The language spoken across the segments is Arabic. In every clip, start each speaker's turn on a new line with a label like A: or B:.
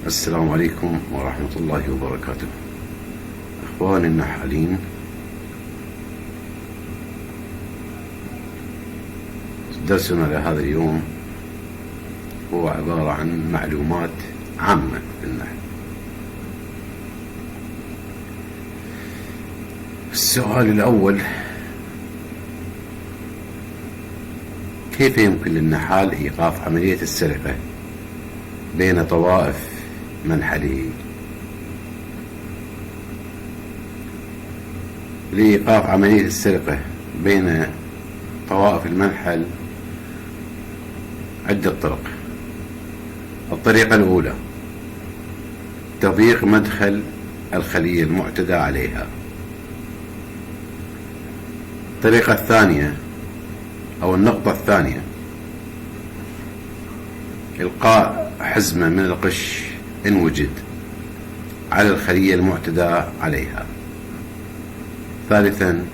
A: السلام عليكم ورحمة الله وبركاته. إخواني النحالين، درسنا لهذا اليوم هو عبارة عن معلومات عامة في النحل. السؤال الأول: كيف يمكن للنحال إيقاف عملية السرقة بين طوائف منحله؟ لإيقاف عملية السرقة بين طوائف المنحل عدة طرق. الطريقة الأولى: تضييق مدخل الخلية المعتدى عليها. الطريقة الثانية أو النقطة الثانية: إلقاء حزمة من القش إن وجد على الخلية المعتدى عليها. ثالثا: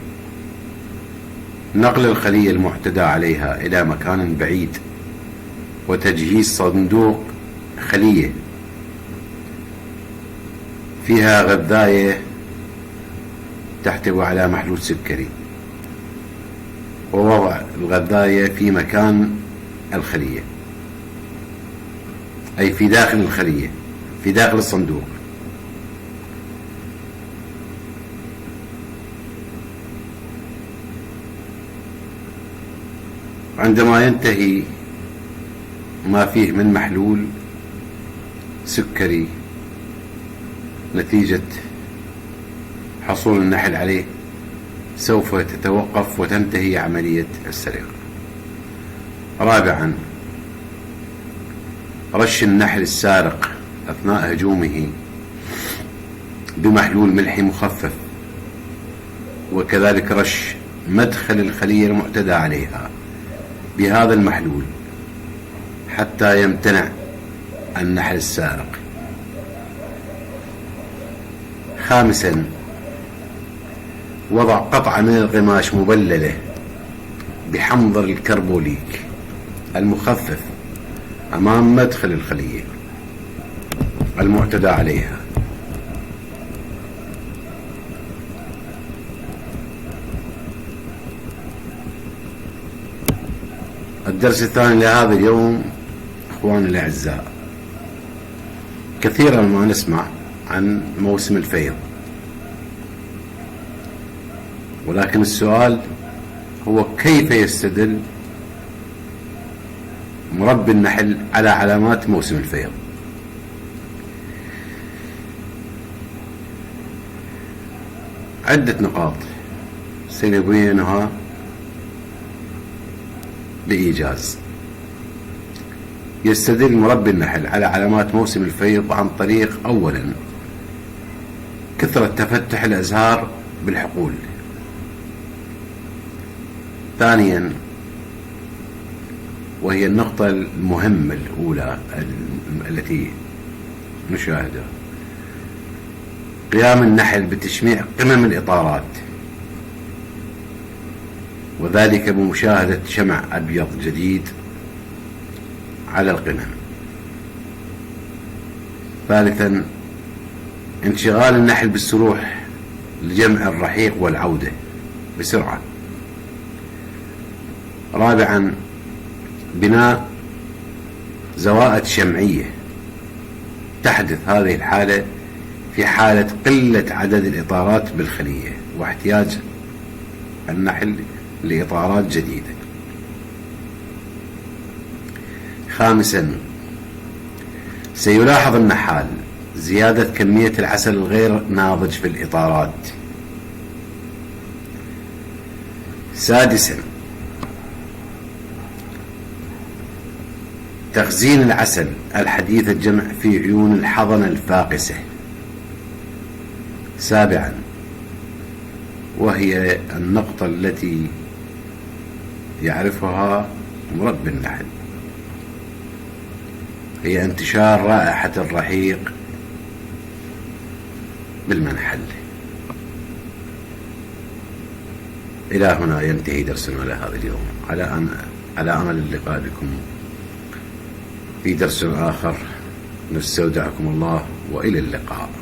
A: نقل الخلية المعتدى عليها إلى مكان بعيد وتجهيز صندوق خلية فيها غذاية تحتوي على محلول سكري، ووضع الغذاية في مكان الخلية، أي في داخل الخلية، في داخل الصندوق. عندما ينتهي ما فيه من محلول سكري نتيجة حصول النحل عليه، سوف تتوقف وتنتهي عملية السرقة. رابعا: رش النحل السارق أثناء هجومه بمحلول ملحي مخفف، وكذلك رش مدخل الخلية المعتدى عليها بهذا المحلول حتى يمتنع النحل السارق. خامسا: وضع قطعة من القماش مبللة بحمضر الكربوليك المخفف أمام مدخل الخلية المعتدى عليها. الدرس الثاني لهذا اليوم: إخواني الأعزاء، كثيرا ما نسمع عن موسم الفيض، ولكن السؤال هو: كيف يستدل مربي النحل على علامات موسم الفيض؟ عدة نقاط سنبينها بإيجاز. يستدل مربي النحل على علامات موسم الفيض عن طريق: أولا، كثرة تفتح الأزهار بالحقول. ثانيا، وهي النقطة المهمة الأولى التي نشاهدها، قيام النحل بتشميع قمم الإطارات، وذلك بمشاهدة شمع أبيض جديد على القمم. ثالثا، انشغال النحل بالسروح لجمع الرحيق والعودة بسرعة. رابعا، بناء زوائد شمعية. تحدث هذه الحالة في حالة قلة عدد الإطارات بالخلية واحتياج النحل لإطارات جديدة. خامسا، سيلاحظ النحال زيادة كمية العسل الغير ناضج في الإطارات. سادسا، تخزين العسل الحديث الجمع في عيون الحضنة الفاقسة. سابعا، وهي النقطة التي يعرفها مربي النحل، هي انتشار رائحة الرحيق بالمنحل. إلى هنا ينتهي درسنا لهذا اليوم، على أمل اللقاء بكم في درس آخر نستودعكم الله وإلى اللقاء.